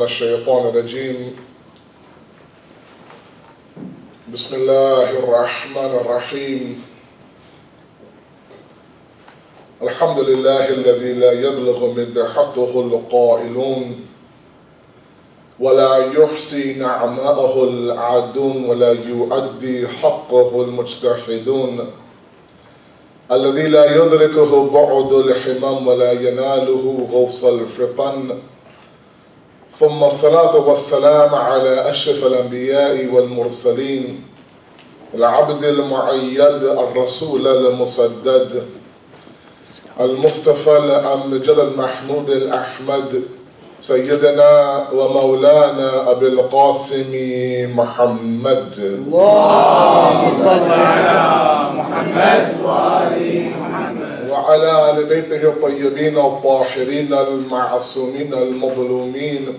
الشيطان الرجيم بسم الله الرحمن الرحيم الحمد لله الذي لا يبلغ مدحته القائلون ولا يحصي نعماءه العادون ولا يؤدي حقه المجتهدون الذي لا يدركه بعد الحمام ولا يناله غوص الفطن ثم الصلاة والسلام على أشرف الأنبياء والمرسلين العبد المعيد الرسول المسدد المصطفى الأمجد المحمود الأحمد سيدنا ومولانا أبي القاسم محمد. اللهم صل على محمد وآل محمد وعلى آل بيته الطيبين الطاهرين المعصومين المظلومين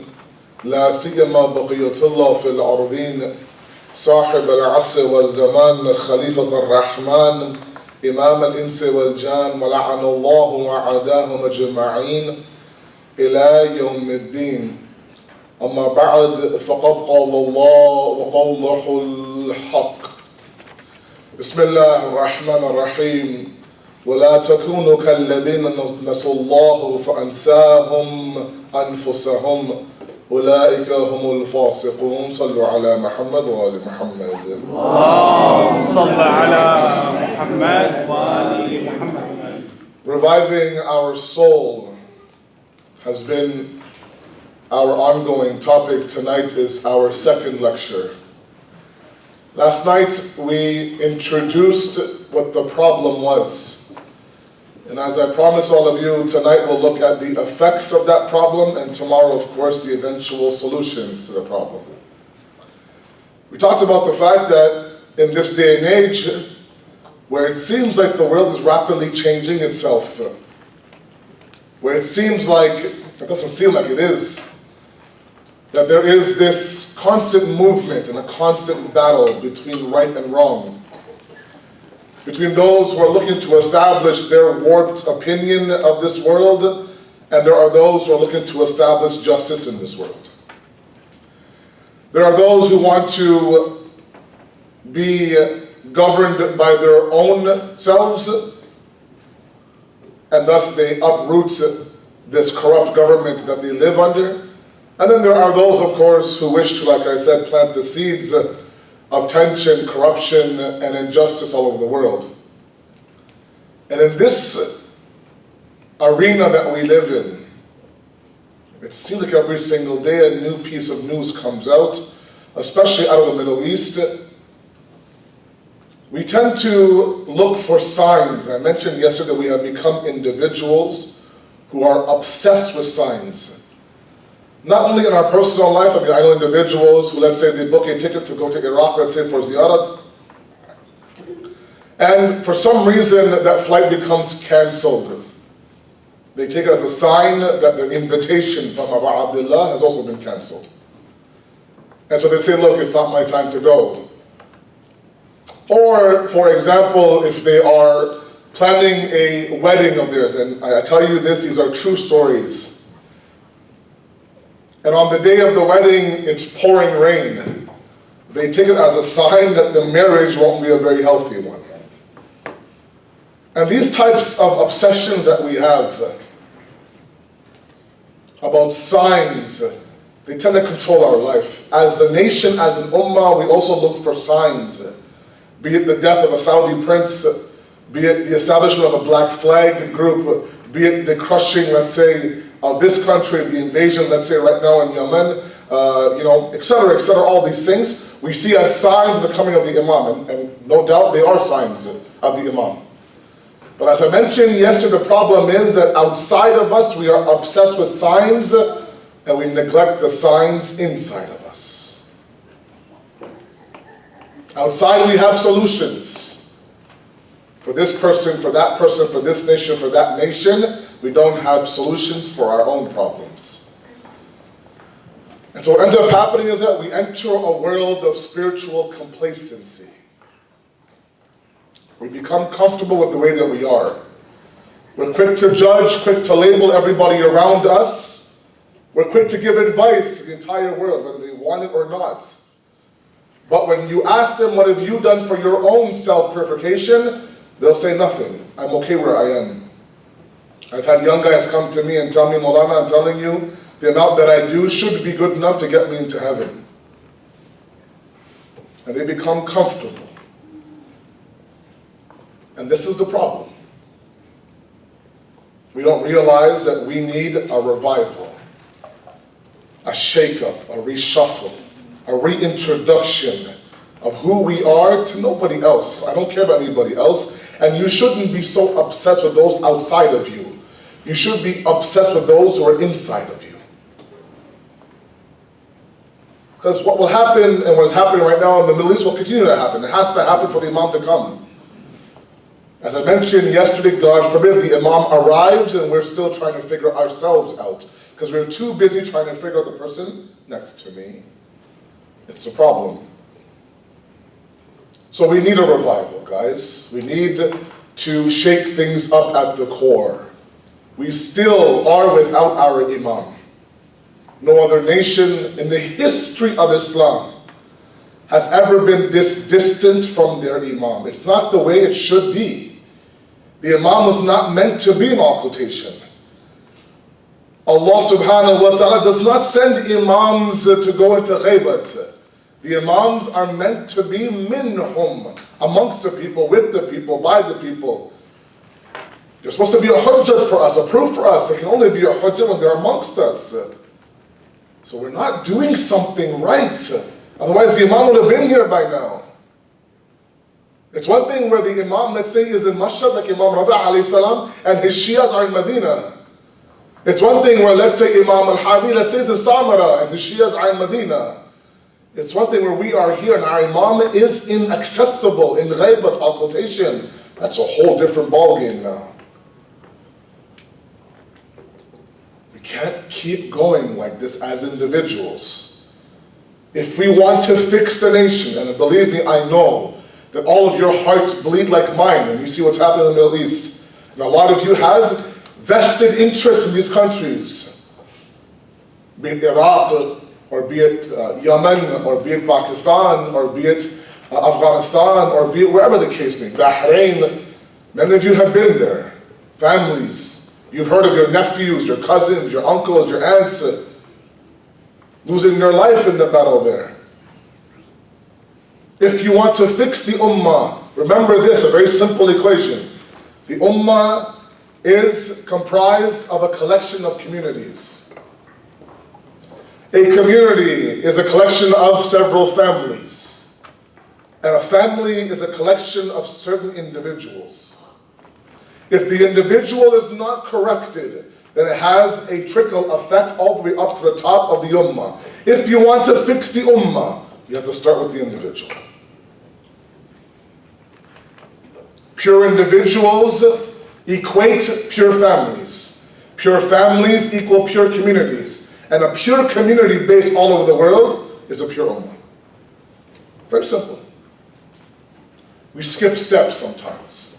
لا سيما بقية الله في الأرضين صاحب العصر والزمان خليفة الرحمن إمام الإنس والجان ولعن الله وعداهم أجمعين إلى يوم الدين. أما بعد فقد قال الله وقوله الحق. بسم الله الرحمن الرحيم. ولا تكونوا كالذين نسوا الله فأنساهم أنفسهم أولئك هم الفاسقون. صلوا على محمد وآل محمد. اللهم صل على محمد وآل محمد. Reviving our soul has been our ongoing topic. Tonight is our second lecture. Last night we introduced what the problem was. And as I promised all of you, tonight we'll look at the effects of that problem, and tomorrow, of course, the eventual solutions to the problem. We talked about the fact that in this day and age, where it seems like the world is rapidly changing itself, where it seems like, it doesn't seem like it is, that there is this constant movement and a constant battle between right and wrong, between those who are looking to establish their warped opinion of this world, and there are those who are looking to establish justice in this world. There are those who want to be governed by their own selves, and thus they uproot this corrupt government that they live under. And then there are those, of course, who wish to, like I said, plant the seeds of tension, corruption, and injustice all over the world. And in this arena that we live in, it seems like every single day a new piece of news comes out, especially out of the Middle East. We tend to look for signs. I mentioned yesterday that we have become individuals who are obsessed with signs. Not only in our personal life, I know individuals who, let's say, they book a ticket to go to Iraq, let's say for ziyarat, and for some reason that flight becomes cancelled. They take it as a sign that their invitation from Abu Abdullah has also been cancelled. And so they say, look, it's not my time to go. Or, for example, if they are planning a wedding of theirs, and I tell you this, these are true stories. And on the day of the wedding, it's pouring rain. They take it as a sign that the marriage won't be a very healthy one. And these types of obsessions that we have about signs, they tend to control our life. As a nation, as an ummah, we also look for signs. Be it the death of a Saudi prince, be it the establishment of a black flag group, be it the crushing, let's say, of this country, the invasion, let's say right now in Yemen, etc., all these things, we see as signs of the coming of the Imam, and no doubt they are signs of the Imam. But as I mentioned yesterday, the problem is that outside of us, we are obsessed with signs, and we neglect the signs inside of us. Outside we have solutions. For this person, for that person, for this nation, for that nation, we don't have solutions for our own problems. And so what ends up happening is that we enter a world of spiritual complacency. We become comfortable with the way that we are. We're quick to judge, quick to label everybody around us, We're quick to give advice to the entire world, whether they want it or not. But when you ask them, what have you done for your own self-purification? They'll say nothing. I'm okay where I am. I've had young guys come to me and tell me, Maulana, I'm telling you, the amount that I do should be good enough to get me into heaven. And they become comfortable. And this is the problem. We don't realize that we need a revival, a shake-up, a reshuffle, a reintroduction of who we are to nobody else. I don't care about anybody else. And you shouldn't be so obsessed with those outside of you. You should be obsessed with those who are inside of you. Because what will happen, and what is happening right now in the Middle East will continue to happen. It has to happen for the Imam to come. As I mentioned yesterday, God forbid the Imam arrives and we're still trying to figure ourselves out. Because we're too busy trying to figure out the person next to me. It's a problem. So we need a revival, guys. We need to shake things up at the core. We still are without our Imam. No other nation in the history of Islam has ever been this distant from their Imam. It's not the way it should be. The Imam was not meant to be an occultation. Allah subhanahu wa ta'ala does not send Imams to go into ghaybat. The Imams are meant to be minhum, amongst the people, with the people, by the people. They're supposed to be a hujjat for us, a proof for us. They can only be a hujjat when they're amongst us. So we're not doing something right. Otherwise the Imam would have been here by now. It's one thing where the Imam, let's say, is in Mashhad, like Imam Rada alayhi salam, and his Shias are in Medina. It's one thing where, let's say, Imam Al-Hadi, let's say, is in Samara, and his Shias are in Medina. It's one thing where we are here and our Imam is inaccessible in ghaybat, occultation. That's a whole different ballgame now. We can't keep going like this as individuals. If we want to fix the nation, and believe me, I know that all of your hearts bleed like mine when you see what's happening in the Middle East. And a lot of you have vested interest in these countries, be it Iraq, or be it Yemen, or be it Pakistan, or be it Afghanistan, or be it wherever the case may be. Bahrain, many of you have been there. Families, you've heard of your nephews, your cousins, your uncles, your aunts, losing their life in the battle there. If you want to fix the ummah, remember this, a very simple equation. The ummah is comprised of a collection of communities. A community is a collection of several families. And a family is a collection of certain individuals. If the individual is not corrected, then it has a trickle effect all the way up to the top of the ummah. If you want to fix the ummah, you have to start with the individual. Pure individuals equate pure families. Pure families equal pure communities. And a pure community based all over the world is a pure ummah. Very simple. We skip steps sometimes.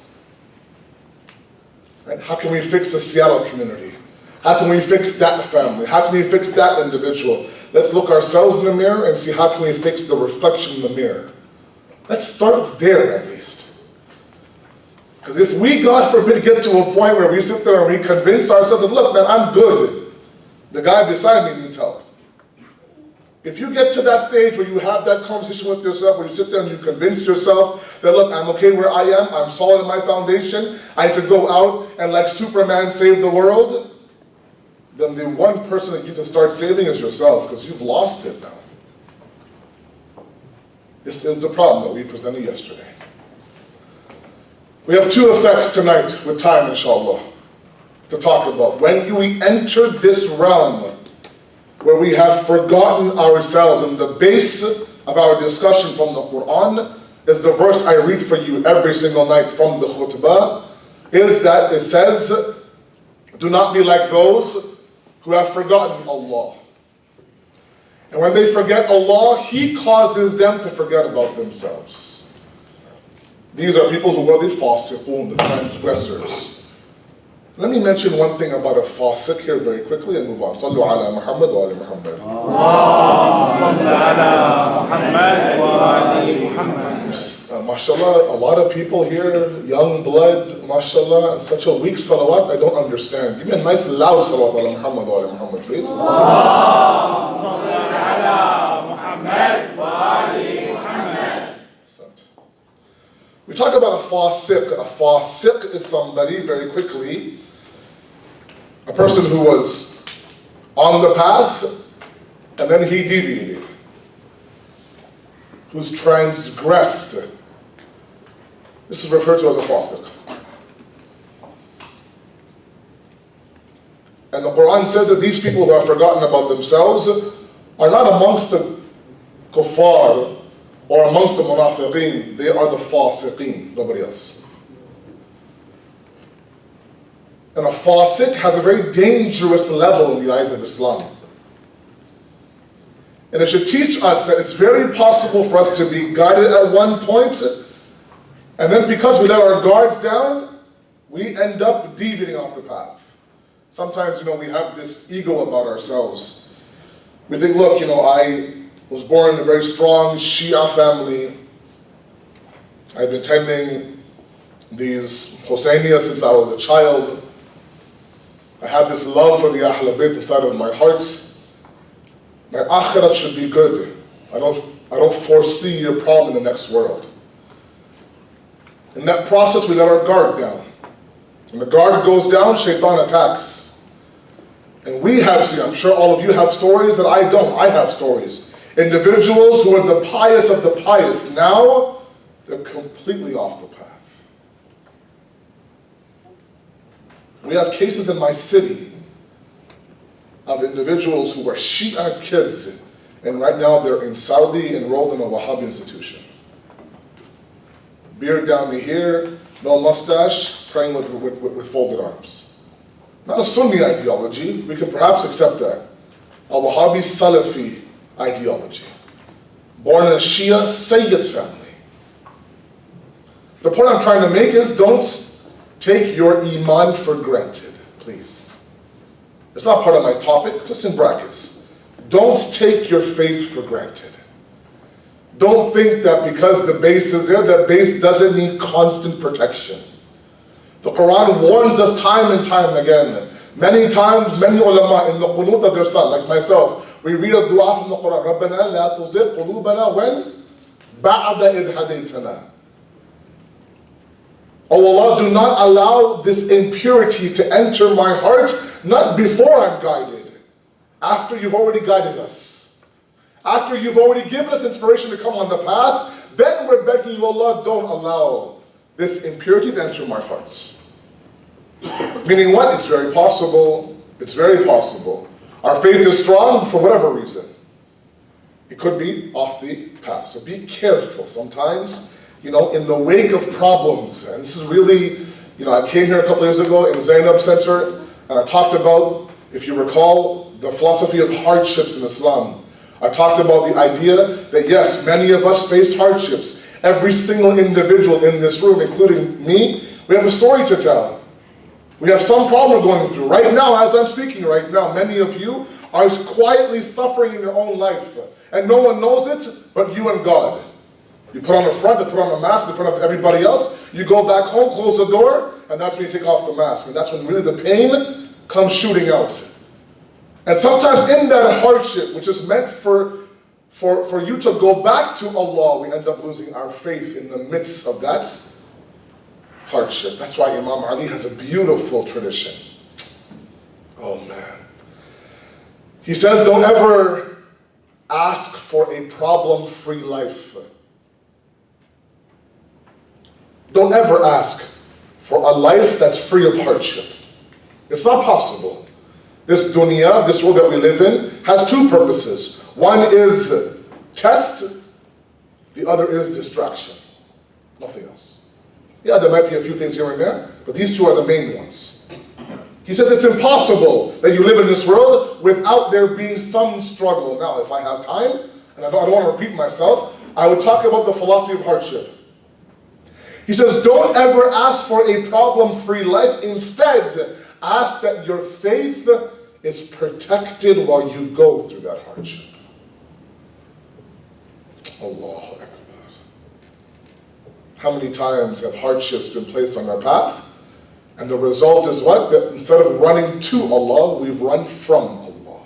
Right? How can we fix the Seattle community? How can we fix that family? How can we fix that individual? Let's look ourselves in the mirror and see how can we fix the reflection in the mirror. Let's start there at least. Because if we, God forbid, get to a point where we sit there and we convince ourselves that, look, man, I'm good. The guy beside me needs help. If you get to that stage where you have that conversation with yourself, where you sit there and you convince yourself that, look, I'm okay where I am, I'm solid in my foundation, I need to go out and like Superman save the world, then the one person that you can start saving is yourself, because you've lost it now. This is the problem that we presented yesterday. We have two effects tonight with time, inshallah, to talk about. When we enter this realm where we have forgotten ourselves, and the base of our discussion from the Quran is the verse I read for you every single night from the khutbah, is that it says, do not be like those who have forgotten Allah. And when they forget Allah, He causes them to forget about themselves. These are people who are the faucet, the transgressors. Let me mention one thing about a faucet here very quickly and move on. Sallu ala Muhammad wa ali Muhammad. MashaAllah, a lot of people here, young blood, MashaAllah, and such a weak salawat, I don't understand. Give me a nice loud salawat ala Muhammad wa ali Muhammad, please. We talk about a faucet. A faucet is somebody, very quickly, a person who was on the path and then he deviated, who's transgressed. This is referred to as a faucet. And the Quran says that these people who have forgotten about themselves are not amongst the kuffar or amongst the munafiqeen, they are the fasiqeen, nobody else. And a fasiq has a very dangerous level in the eyes of Islam. And it should teach us that it's very possible for us to be guided at one point, and then because we let our guards down, we end up deviating off the path. Sometimes, we have this ego about ourselves. We think, look, I was born in a very strong Shia family. I've been attending these Husseiniya since I was a child. I have this love for the Ahl Bayt inside of my heart. My akhirat should be good. I don't foresee a problem in the next world. In that process, we let our guard down. When the guard goes down, shaitan attacks. And we have seen, I'm sure all of you have stories that I don't. I have stories. Individuals who are the pious of the pious, now they're completely off the path. We have cases in my city of individuals who were Shia kids, and right now they're in Saudi enrolled in a Wahhabi institution. Beard down to here, no mustache, praying with folded arms. Not a Sunni ideology, we can perhaps accept that. A Wahhabi Salafi ideology. Born in a Shia Sayyid family. The point I'm trying to make is don't take your Iman for granted, please. It's not part of my topic, just in brackets. Don't take your faith for granted. Don't think that because the base is there, that base doesn't need constant protection. The Quran warns us time and time again. Many times, many ulama in the qunut of their salah, like myself, we read a dua from the Quran, رَبَّنَا لَا تُزِغْ قُلُوبَنَا when? بَعْدَ إِذْ هَدَيْتَنَا. Oh Allah, do not allow this impurity to enter my heart, not before I'm guided, after you've already guided us. After you've already given us inspiration to come on the path, then we're begging you, Allah, don't allow this impurity to enter my hearts. Meaning what? It's very possible. It's very possible. Our faith is strong for whatever reason. It could be off the path. So be careful. Sometimes, in the wake of problems, and this is really, I came here a couple years ago in Zainab Center, and I talked about, if you recall, the philosophy of hardships in Islam. I talked about the idea that yes, many of us face hardships. Every single individual in this room, including me, we have a story to tell. We have some problem we're going through. Right now, as I'm speaking right now, many of you are quietly suffering in your own life. And no one knows it but you and God. You put on a front, you put on a mask in front of everybody else. You go back home, close the door, and that's when you take off the mask. And that's when really the pain comes shooting out. And sometimes in that hardship, which is meant for you to go back to Allah, we end up losing our faith in the midst of that hardship. That's why Imam Ali has a beautiful tradition. Oh man. He says, don't ever ask for a problem-free life. Don't ever ask for a life that's free of hardship. It's not possible. This dunya, this world that we live in, has two purposes. One is test, the other is distraction. Nothing else. Yeah, there might be a few things here and there, but these two are the main ones. He says it's impossible that you live in this world without there being some struggle. Now, if I have time, and I don't want to repeat myself, I would talk about the philosophy of hardship. He says, don't ever ask for a problem-free life. Instead, Ask that your faith is protected while you go through that hardship. Allahu Akbar. How many times have hardships been placed on our path? And the result is what? That instead of running to Allah, we've run from Allah.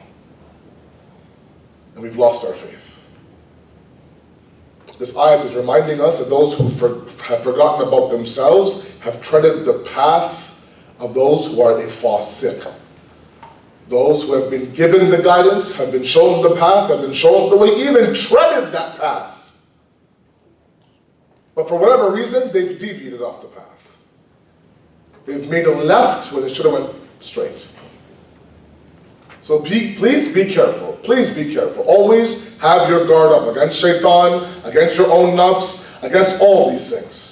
And we've lost our faith. This ayat is reminding us that those who have forgotten about themselves have treaded the path of those who are a faucet. Those who have been given the guidance, have been shown the path, have been shown the way, even treaded that path. But for whatever reason, they've deviated off the path. They've made a left where they should have went straight. So please be careful. Please be careful. Always have your guard up against shaitan, against your own nafs, against all these things.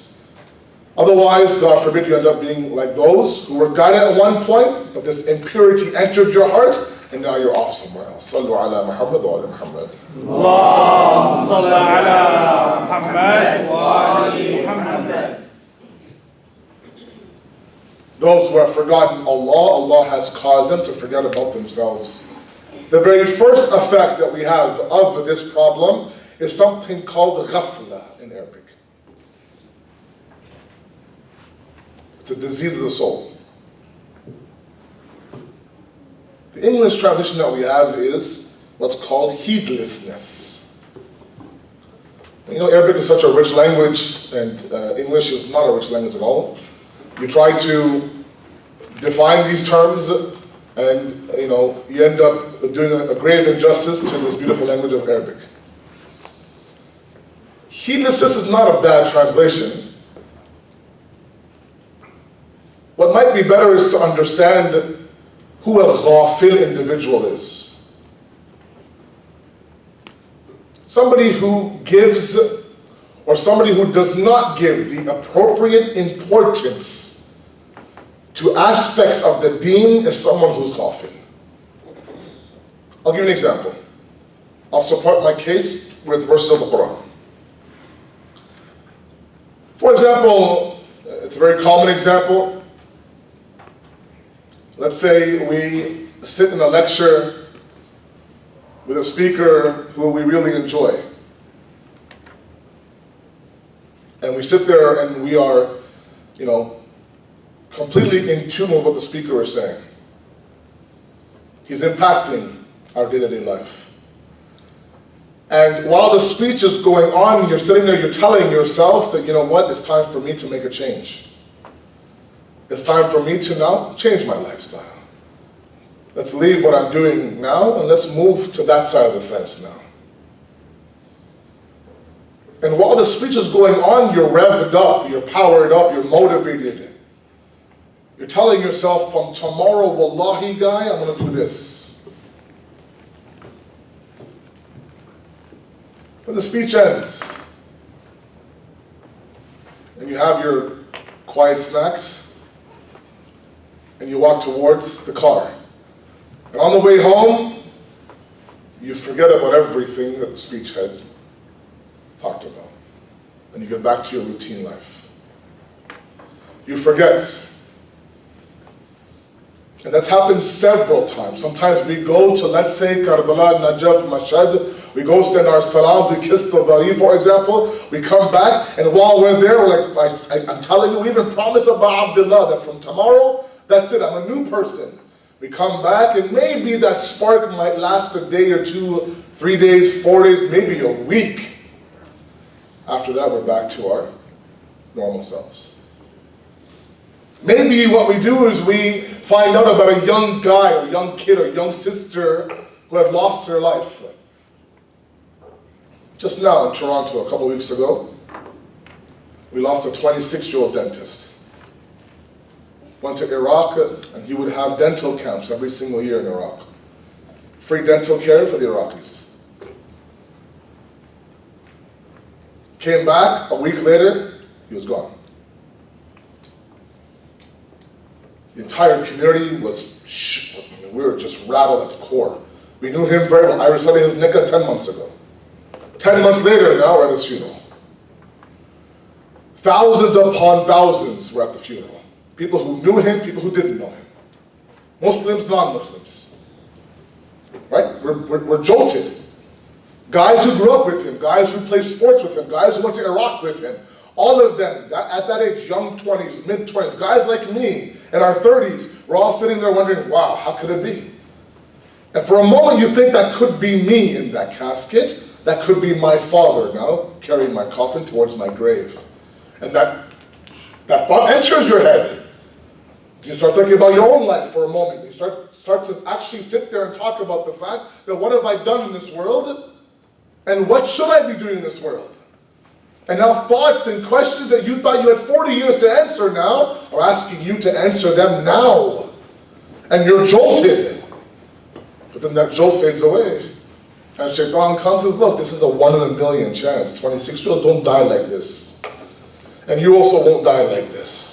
Otherwise, God forbid, you end up being like those who were guided at one point, but this impurity entered your heart, and now you're off somewhere else. Sallu ala Muhammad wa ala Muhammad. اللهم صل على محمد وآل محمد. Those who have forgotten Allah, Allah has caused them to forget about themselves. The very first effect that we have of this problem is something called ghafla in Arabic. It's a disease of the soul. The English translation that we have is what's called heedlessness. You know, Arabic is such a rich language, and English is not a rich language at all. You try to define these terms, and you end up doing a grave injustice to this beautiful language of Arabic. Heedlessness is not a bad translation. What might be better is to understand who a ghafil individual is. Somebody who gives or somebody who does not give the appropriate importance to aspects of the deen is someone who's ghafil. I'll give you an example. I'll support my case with verses of the Quran. For example, it's a very common example. Let's say we sit in a lecture with a speaker who we really enjoy. And we sit there and we are, completely in tune with what the speaker is saying. He's impacting our day-to-day life. And while the speech is going on, you're sitting there, you're telling yourself that, it's time for me to make a change. It's time for me to now change my lifestyle. Let's leave what I'm doing now and let's move to that side of the fence now. And while the speech is going on, you're revved up, you're powered up, you're motivated. You're telling yourself, from tomorrow, wallahi guy, I'm going to do this. When the speech ends, and you have your quiet snacks, and you walk towards the car. And on the way home, you forget about everything that the speech had talked about. And you get back to your routine life. You forget. And that's happened several times. Sometimes we go to, let's say, Karbala, Najaf, Mashhad. We go send our salam, we kiss the Dhari, for example. We come back, and while we're there, we're like, I'm telling you, we even promise about Abdullah that from tomorrow, that's it, I'm a new person. We come back, and maybe that spark might last a day or 2, 3 days, 4 days, maybe a week. After that, we're back to our normal selves. Maybe what we do is we find out about a young guy or young kid or young sister who had lost her life. Just now in Toronto, a couple of weeks ago, we lost a 26-year-old dentist. Went to Iraq, and he would have dental camps every single year in Iraq. Free dental care for the Iraqis. Came back, a week later, he was gone. The entire community was, we were just rattled at the core. We knew him very well. I recited his nikah 10 months ago. 10 months later, now we're at his funeral. Thousands upon thousands were at the funeral. People who knew him, people who didn't know him. Muslims, non-Muslims. Right? We're jolted. Guys who grew up with him, guys who played sports with him, guys who went to Iraq with him, all of them, at that age, young 20s, mid-20s, guys like me, in our 30s, we're all sitting there wondering, wow, how could it be? And for a moment you think that could be me in that casket, that could be my father now, carrying my coffin towards my grave. And that thought enters your head. You start thinking about your own life for a moment. You start to actually sit there and talk about the fact that what have I done in this world? And what should I be doing in this world? And now thoughts and questions that you thought you had 40 years to answer now are asking you to answer them now. And you're jolted. But then that jolt fades away. And Shaitan comes and says, look, this is a 1 in a million chance. 26-year-olds don't die like this. And you also won't die like this.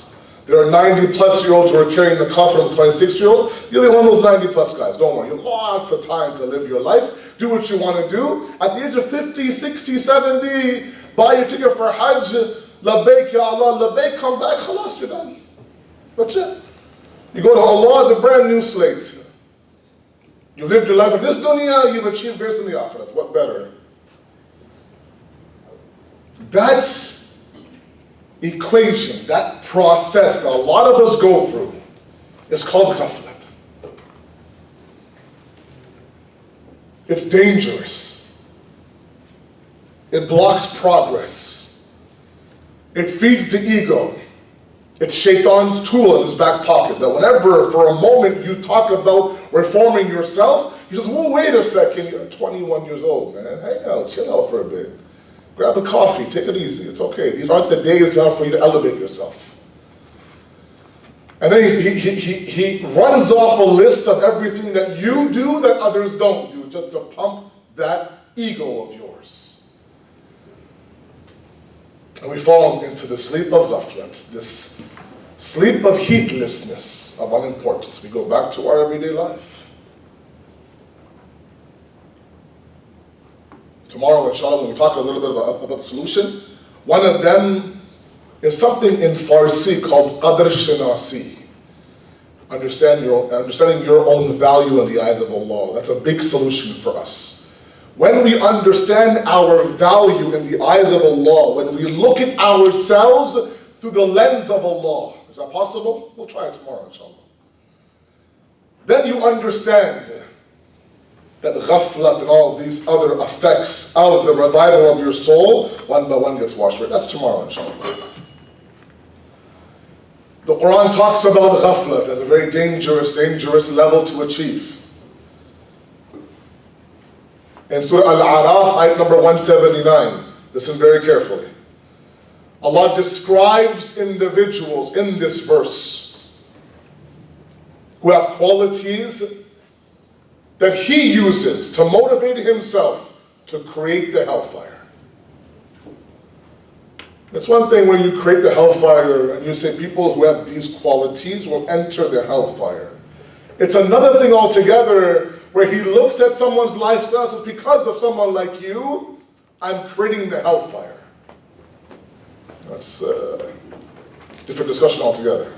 There are 90-plus-year-olds who are carrying the coffin of a 26-year-old. You'll be one of those 90-plus guys. Don't worry. You have lots of time to live your life. Do what you want to do. At the age of 50, 60, 70, buy your ticket for Hajj. Labbaik, Ya Allah, labbaik, come back. Khalas, you're done. That's it. You go to Allah as a brand new slate. You lived your life in this dunya, you've achieved this in the akhirat. What better? That equation, that process that a lot of us go through is called ghaflat. It's dangerous. It blocks progress. It feeds the ego. It's Shaitan's tool in his back pocket, that whenever for a moment you talk about reforming yourself, he says, well, wait a second, you're 21 years old, man. Hang out, chill out for a bit. Grab a coffee, take it easy, it's okay. These aren't the days now for you to elevate yourself. And then he runs off a list of everything that you do that others don't do, just to pump that ego of yours. And we fall into the sleep of ghaflat, this sleep of heedlessness, of unimportance. We go back to our everyday life. Tomorrow, inshallah, when we talk a little bit about the solution, one of them is something in Farsi called qadr shinasi. Understanding your own value in the eyes of Allah. That's a big solution for us. When we understand our value in the eyes of Allah, when we look at ourselves through the lens of Allah, is that possible? We'll try it tomorrow, inshallah. Then you understand that ghaflat and all these other effects of the revival of your soul, one by one gets washed away. That's tomorrow, inshallah. The Quran talks about ghaflat as a very dangerous level to achieve. In Surah Al-Araf, ayat number 179, listen very carefully. Allah describes individuals in this verse who have qualities that He uses to motivate Himself to create the hellfire. It's one thing when you create the hellfire and you say people who have these qualities will enter the hellfire. It's another thing altogether where He looks at someone's lifestyle and says, because of someone like you, I'm creating the hellfire. That's a different discussion altogether.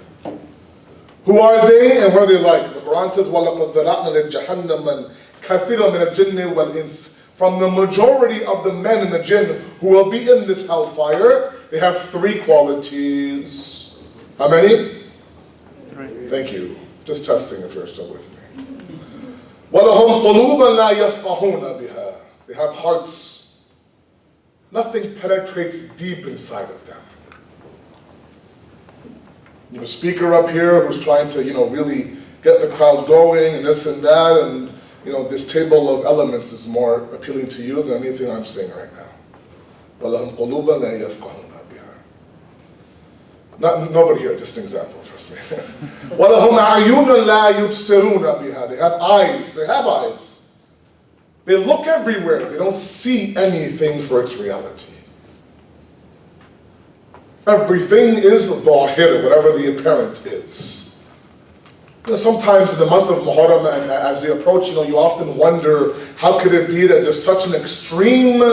Who are they and what are they like? The Quran says, وَلَقَدْ ذَرَعْنَا لِجَهَنَّمَ كَثِيرًا مِنَ الْجِنِّ وَالْإِنسِ. From the majority of the men and the jinn who will be in this hellfire, they have three qualities. How many? 3. Thank you. Just testing if you're still with me. وَلَهُمْ قُلُوبًا لَا يَفْقَهُونَ بِهَا. They have hearts. Nothing penetrates deep inside of them. You have a speaker up here who's trying to, really get the crowd going and this and that, and this table of elements is more appealing to you than anything I'm saying right now. وَلَهُمْ قُلُوبًا لَا يَفْقَهُونَ بِهَا. Nobody here, just an example, trust me. وَلَهُمْ أَعْيُنٌ لَا يُبْصِرُونَ بِهَا. They have eyes. They have eyes. They look everywhere. They don't see anything for its reality. Everything is dhahir, whatever the apparent is. Sometimes in the month of Muharram, and as they approach, you often wonder, how could it be that there's such an extreme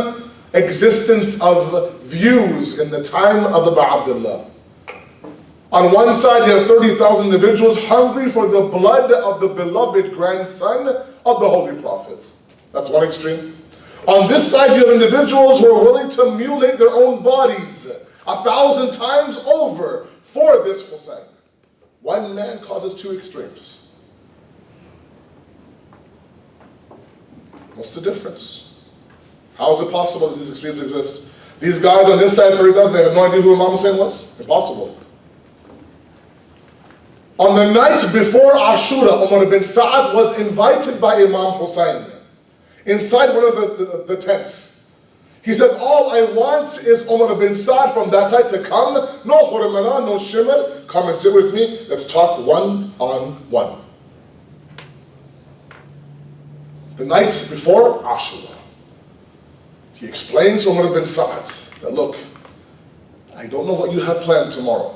existence of views in the time of the Abdullah? On one side, you have 30,000 individuals hungry for the blood of the beloved grandson of the Holy Prophet. That's one extreme. On this side, you have individuals who are willing to mutilate their own bodies 1,000 times over for this Hussein. One man causes two extremes. What's the difference? How is it possible that these extremes exist? These guys on this side, 30,000, they have no idea who Imam Hussein was? Impossible. On the night before Ashura, Umar ibn Sa'ad was invited by Imam Hussein inside one of the tents. He says, all I want is Umar ibn Sa'ad from that side to come. No hurmana, no shimmer. Come and sit with me. Let's talk one-on-one. The night before Ashura, he explains to Umar ibn Sa'ad that, look, I don't know what you have planned tomorrow.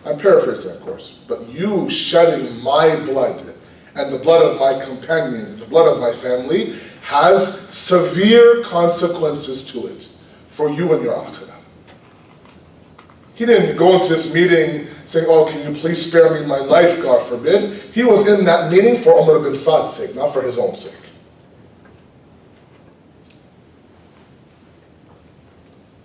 I'm paraphrasing, of course, but you shedding my blood and the blood of my companions and the blood of my family has severe consequences to it for you and your akhirah. He didn't go into this meeting saying, oh, can you please spare me my life, God forbid. He was in that meeting for Umar ibn Sa'd's sake, not for his own sake.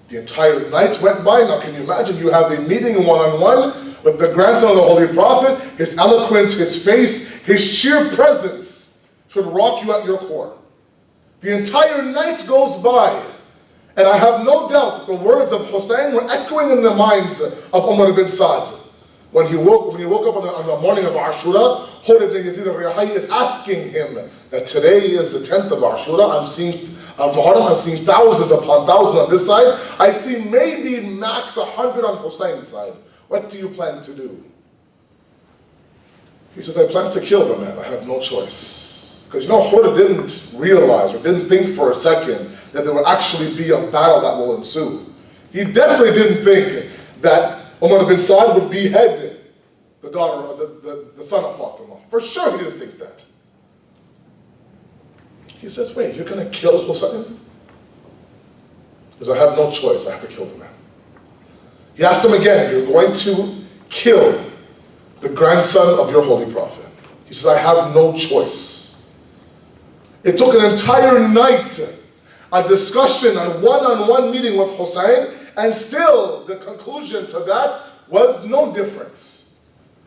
The entire night went by. Now can you imagine, you have a meeting one-on-one with the grandson of the Holy Prophet, his eloquence, his face, his sheer presence should rock you at your core. The entire night goes by, and I have no doubt that the words of Hussein were echoing in the minds of Umar ibn Sa'd. When he woke up on the morning of Ashura, Khurd ibn Yazid al-Riha'i is asking him that today is the 10th of Ashura, I'm seeing thousands upon thousands on this side. I see maybe max 100 on Hussein's side. What do you plan to do? He says, I plan to kill the man. I have no choice. Because Khurd didn't realize or didn't think for a second that there would actually be a battle that will ensue. He definitely didn't think that Umar ibn Sa'd would behead the daughter of the son of Fatima. For sure he didn't think that. He says, wait, you're going to kill Hussein? Because I have no choice, I have to kill the man. He asked him again, you're going to kill the grandson of your Holy Prophet. He says, I have no choice. It took an entire night, a discussion, a one-on-one meeting with Hussein, and still the conclusion to that was no difference.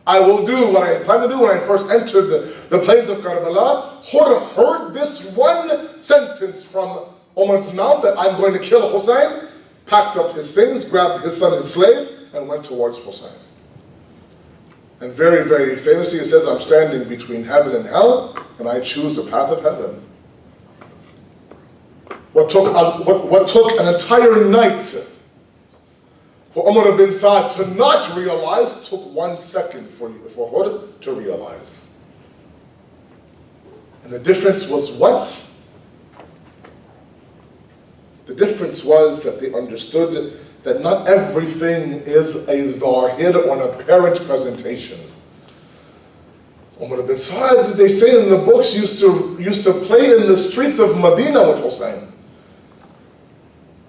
I will do what I planned to do when I first entered the plains of Karbala. Khurd heard this one sentence from Umar's mouth that I'm going to kill Hussein, packed up his things, grabbed his son, his slave, and went towards Hussein. And very, very famously, it says, I'm standing between heaven and hell, and I choose the path of heaven. What took an entire night for Umar ibn Sa'd to not realize took 1 second for Khurd to realize. And the difference was what? The difference was that they understood that not everything is a zahir or an apparent presentation. Umar ibn Sa'd, they say in the books, used to play in the streets of Medina with Hussein.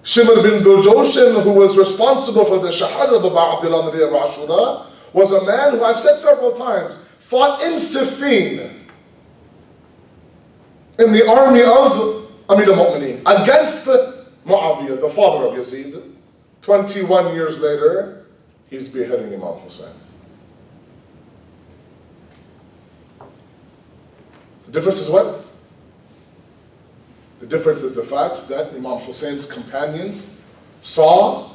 Shimr bin Dhul-Jawshan, who was responsible for the Shahada of Abu Abdullah on the day of Ashura, was a man who I've said several times, fought in Siffin, in the army of Amir al-Mu'mineen, against Muawiyah, the father of Yazid. 21 years later, he's beheading Imam Hussein. The difference is what? The difference is the fact that Imam Hussein's companions saw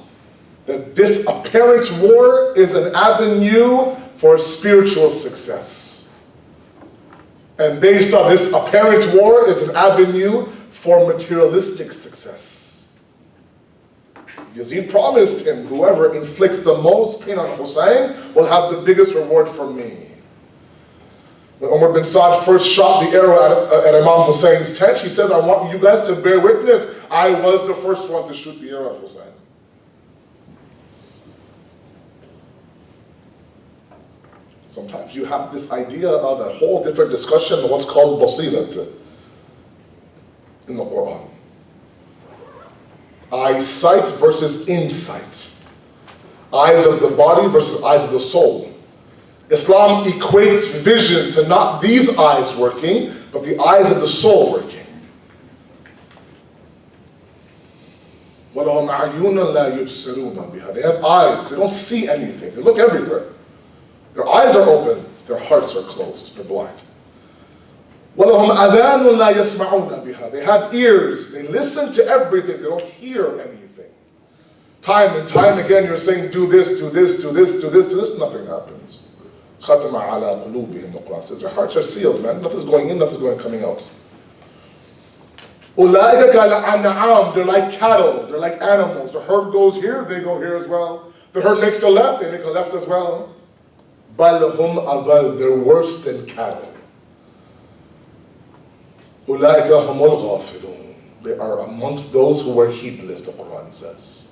that this apparent war is an avenue for spiritual success. And they saw this apparent war as an avenue for materialistic success. Yazid promised him, whoever inflicts the most pain on Hussein will have the biggest reward from me. When Umar bin Sa'd first shot the arrow at Imam Hussein's tent, he says, I want you guys to bear witness, I was the first one to shoot the arrow at Hussein. Sometimes you have this idea of a whole different discussion of what's called basirat in the Quran. Eyesight versus insight. Eyes of the body versus eyes of the soul. Islam equates vision to not these eyes working, but the eyes of the soul working. وَلَهُمْ أَعْيُنٌ لَا يُبْصِرُونَ بِهَا. They have eyes, they don't see anything. They look everywhere. Their eyes are open, their hearts are closed, they're blind. وَلَهُمْ أَذَانٌ لَا يَسْمَعُونَ بِهَا. They have ears, they listen to everything, they don't hear anything. Time and time again you're saying, do this, do this, do this, do this, do this, nothing happens. خَتَمَ عَلَىٰ قُلُوبِهِمْ, the Quran says. Their hearts are sealed, man. Nothing's going in, nothing's coming out. أُولَٰئِكَ كَالْأَنْعَامِ. They're like cattle, they're like animals. The herd goes here, they go here as well. The herd makes a left, they make a left as well. بَلْ هُمْ أَضَلُّ. They're worse than cattle. أُولَٰئِكَ هُمُ الْغَافِلُونَ. They are amongst those who were heedless, the Quran says.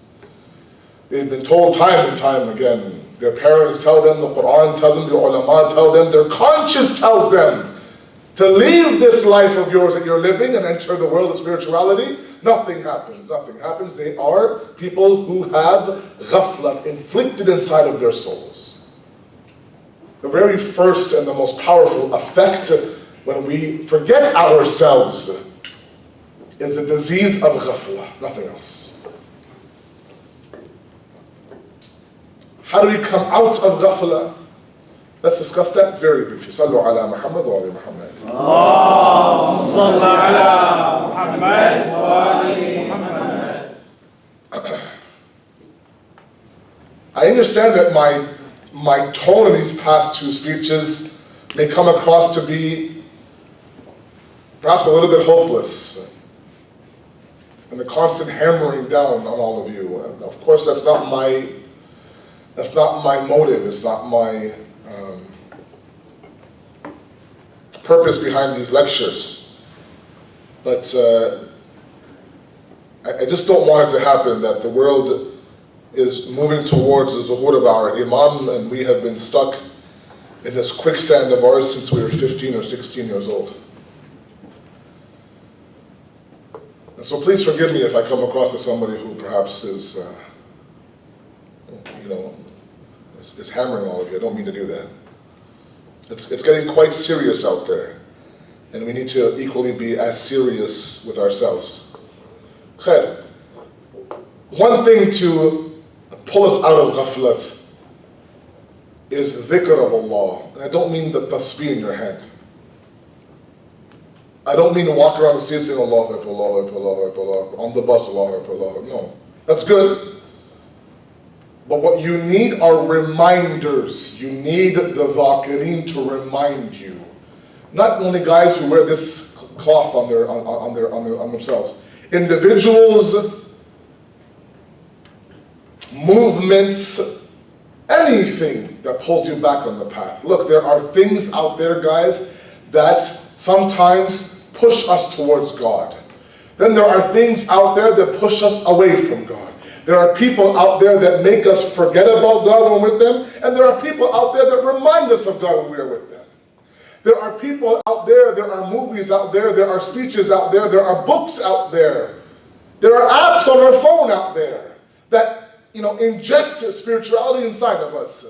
They've been told time and time again. Their parents tell them, the Quran tells them, the ulama tell them, their conscience tells them to leave this life of yours that you're living and enter the world of spirituality. Nothing happens, nothing happens. They are people who have ghaflat inflicted inside of their souls. The very first and the most powerful effect when we forget ourselves is the disease of ghafla, nothing else. How do we come out of ghafla? Let's discuss that very briefly. Sallu ala Muhammad wa ali Muhammad. Allahumma salli ala Muhammad wa ali Muhammad. I understand that my tone in these past two speeches may come across to be perhaps a little bit hopeless, and the constant hammering down on all of you. And of course, that's not my motive. It's not my purpose behind these lectures. But I just don't want it to happen that the world is moving towards the zuhur of our Imam, and we have been stuck in this quicksand of ours since we were 15 or 16 years old. And so please forgive me if I come across as somebody who perhaps is, is hammering all of you. I don't mean to do that. It's getting quite serious out there, and we need to equally be as serious with ourselves. Khair. One thing to pull us out of ghaflat is dhikr of Allah. And I don't mean the tasbih in your hand. I don't mean to walk around the street saying Allah Akbar, Allah Akbar, Allah Akbar, Allah Akbar, on the bus, Allah Akbar, Allah Akbar. No, that's good. But what you need are reminders. You need the dhakirin to remind you. Not only guys who wear this cloth on themselves. Individuals, movements, anything that pulls you back on the path. Look, there are things out there, guys, that sometimes push us towards God. Then there are things out there that push us away from God. There are people out there that make us forget about God when we're with them, and there are people out there that remind us of God when we are with them. There are people out there, there are movies out there are speeches out there are books out there. There are apps on our phone out there that, inject spirituality inside of us.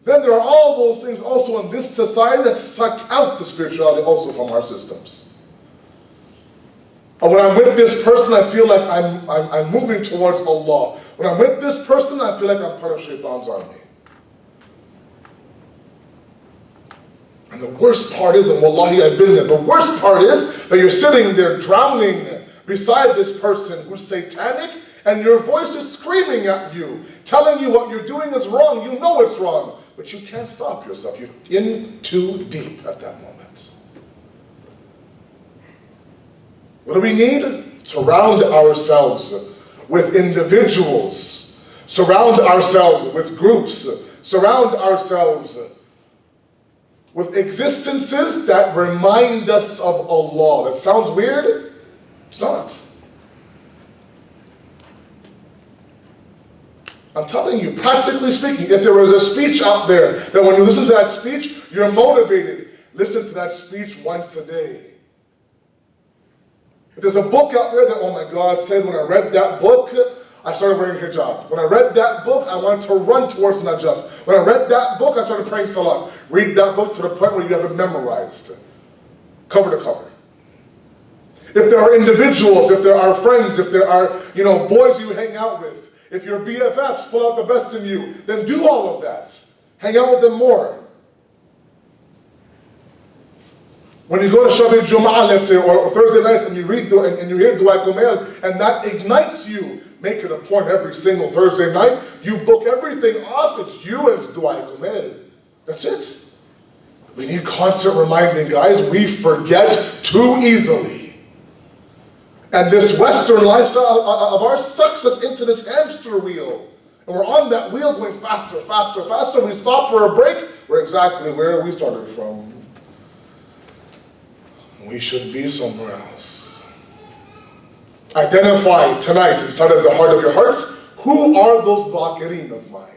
Then there are all those things also in this society that suck out the spirituality also from our systems. And when I'm with this person, I feel like I'm moving towards Allah. When I'm with this person, I feel like I'm part of Shaitan's army. And the worst part is, and wallahi I've been there, the worst part is that you're sitting there drowning beside this person who's satanic, and your voice is screaming at you, telling you what you're doing is wrong. You know it's wrong, but you can't stop yourself. You're in too deep at that moment. What do we need? Surround ourselves with individuals. Surround ourselves with groups. Surround ourselves with existences that remind us of Allah. That sounds weird? It's not. I'm telling you, practically speaking, if there was a speech out there that when you listen to that speech, you're motivated, listen to that speech once a day. If there's a book out there that, oh my God, said when I read that book, I started wearing hijab. When I read that book, I wanted to run towards Najaf. When I read that book, I started praying salat. Read that book to the point where you have it memorized, cover to cover. If there are individuals, if there are friends, if there are, boys you hang out with, if your BFFs pull out the best in you, then do all of that. Hang out with them more. When you go to Shabi Jum'ah, let's say, or Thursday nights, and you read and you hear Dua Kumail, and that ignites you, make it a point every single Thursday night. You book everything off. It's you and it's Dua Kumail. That's it. We need constant reminding, guys. We forget too easily. And this Western lifestyle of ours sucks us into this hamster wheel. And we're on that wheel going faster, faster, faster. We stop for a break. We're exactly where we started from. We should be somewhere else. Identify tonight inside of the heart of your hearts, who are those dhakirin of mine?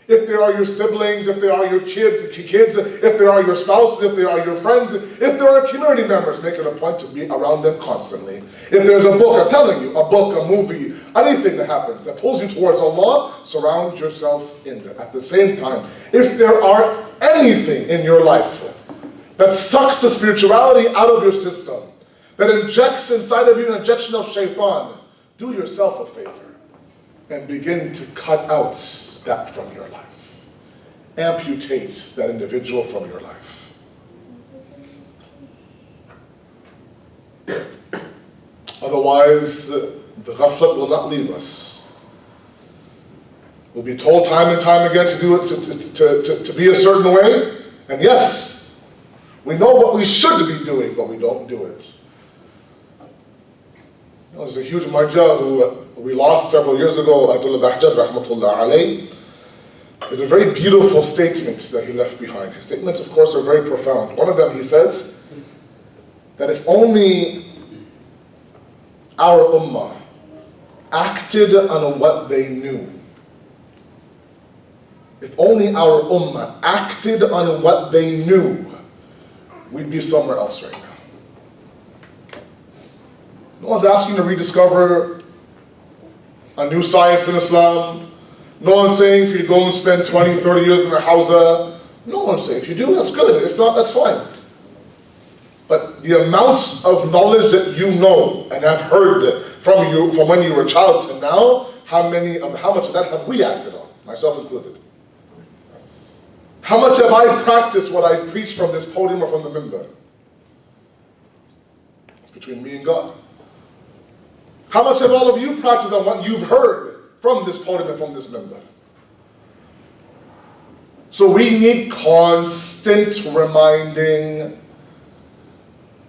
If they are your siblings, if they are your kids, if they are your spouses, if they are your friends, if there are community members, make it a point to be around them constantly. If there's a book, I'm telling you, a book, a movie, anything that happens that pulls you towards Allah, surround yourself in it. At the same time, if there are anything in your life that sucks the spirituality out of your system, that injects inside of you an injection of shaitan, do yourself a favor and begin to cut out that from your life. Amputate that individual from your life. Otherwise, the ghaflat will not leave us. We'll be told time and time again to do it, to be a certain way, and yes, we know what we should be doing, but we don't do it. There's a huge marja who we lost several years ago, Ayatollah Bahjat, rahmatullah alayh. There's a very beautiful statement that he left behind. His statements, of course, are very profound. One of them, he says, that if only our ummah acted on what they knew, if only our ummah acted on what they knew, we'd be somewhere else right now. No one's asking to rediscover a new science in Islam. No one's saying for you to go and spend 20, 30 years in a hawza. No one's saying. If you do, that's good. If not, that's fine. But the amounts of knowledge that you know and have heard from you from when you were a child to now, how much of that have we acted on, myself included? How much have I practiced what I preached from this podium or from the minbar? It's between me and God. How much have all of you practiced on what you've heard from this podium and from this minbar? So we need constant reminding.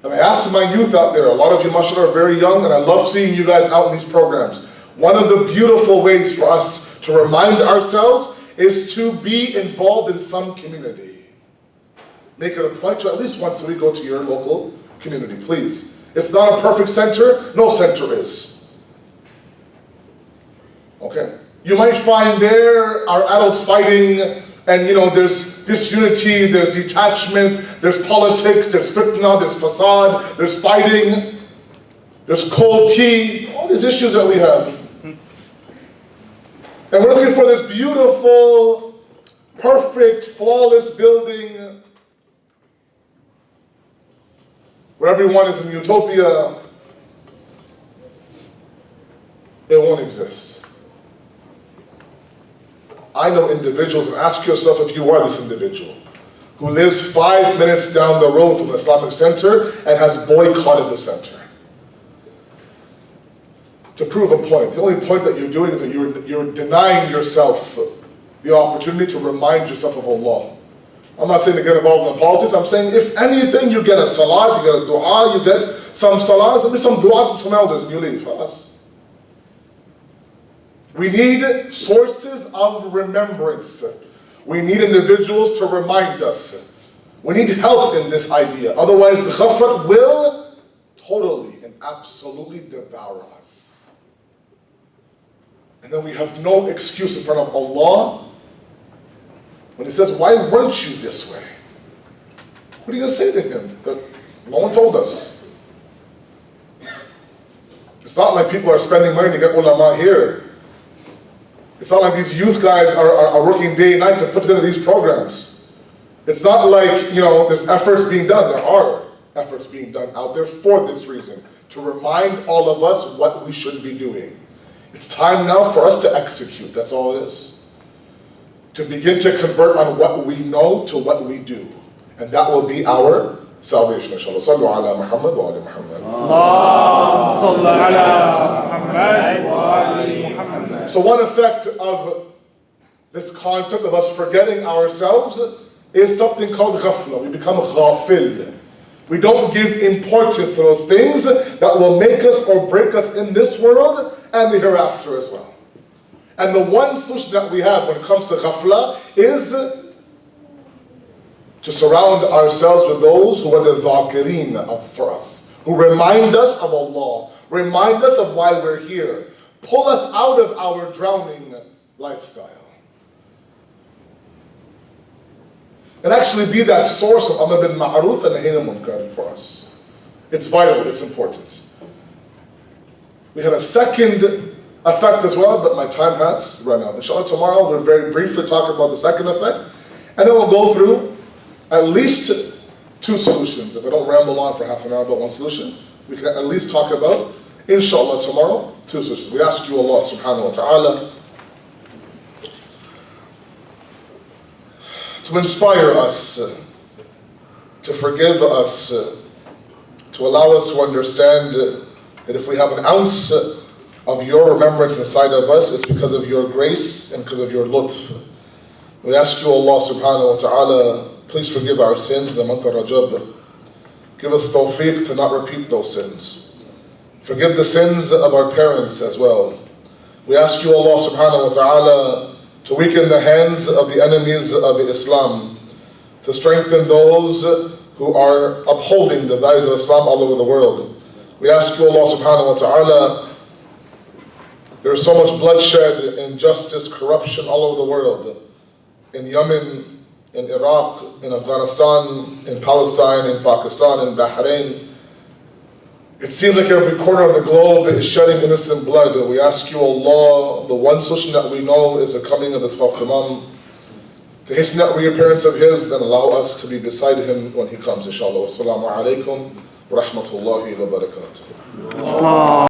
And I ask my youth out there, a lot of you mashallah are very young, and I love seeing you guys out in these programs. One of the beautiful ways for us to remind ourselves is to be involved in some community. Make it a point to at least once a week go to your local community, please. It's not a perfect center, no center is. Okay? You might find there are adults fighting, and there's disunity, there's detachment, there's politics, there's fitna, there's facade, there's fighting, there's cold tea, all these issues that we have. And we're looking for this beautiful, perfect, flawless building where everyone is in utopia. It won't exist. I know individuals, and ask yourself if you are this individual, who lives 5 minutes down the road from an Islamic center and has boycotted the center. To prove a point. The only point that you're doing is that you're denying yourself the opportunity to remind yourself of Allah. I'm not saying to get involved in politics. I'm saying if anything, you get a salat, you get a dua, you get some salahs, maybe some duas from some elders, and you leave. We need sources of remembrance. We need individuals to remind us. We need help in this idea. Otherwise, the ghaflat will totally and absolutely devour us. And then we have no excuse in front of Allah when He says, why weren't you this way? What are you going to say to Him? That no one told us. It's not like people are spending money to get ulama here. It's not like these youth guys are working day and night to put together these programs. It's not like, there's efforts being done. There are efforts being done out there for this reason, to remind all of us what we should be doing. It's time now for us to execute, that's all it is. To begin to convert on what we know to what we do. And that will be our salvation, inshallah. Sallu ala Muhammad wa ala Muhammad. Allahumma salli ala Muhammad wa ali Muhammad. So one effect of this concept of us forgetting ourselves is something called ghafla. We become ghafil. We don't give importance to those things that will make us or break us in this world and the hereafter as well. And the one solution that we have when it comes to ghafla is to surround ourselves with those who are the dhakireen for us, who remind us of Allah, remind us of why we're here, pull us out of our drowning lifestyle. And actually be that source of amr bil ma'ruf and nahy anil munkar for us. It's vital, it's important. We had a second effect as well, but my time has run out. Inshallah, tomorrow we'll very briefly talk about the second effect, and then we'll go through at least two solutions. If I don't ramble on for half an hour about one solution, we can at least talk about, inshallah, tomorrow, two solutions. We ask you, Allah subhanahu wa ta'ala, to inspire us, to forgive us, to allow us to understand that if we have an ounce of your remembrance inside of us, it's because of your grace and because of your lutf. We ask you, Allah subhanahu wa ta'ala, please forgive our sins in the month of Rajab. Give us tawfiq to not repeat those sins. Forgive the sins of our parents as well. We ask you, Allah subhanahu wa ta'ala, to weaken the hands of the enemies of Islam, to strengthen those who are upholding the values of Islam all over the world. We ask you, Allah subhanahu wa ta'ala, there is so much bloodshed, injustice, corruption all over the world. In Yemen, in Iraq, in Afghanistan, in Palestine, in Pakistan, in Bahrain. It seems like every corner of the globe is shedding innocent blood. We ask you, Allah, the one solution that we know is the coming of the 12th Imam, to hasten that reappearance of his and allow us to be beside him when he comes, inshallah. Wassalamu alaikum wa rahmatullahi wa barakatuh.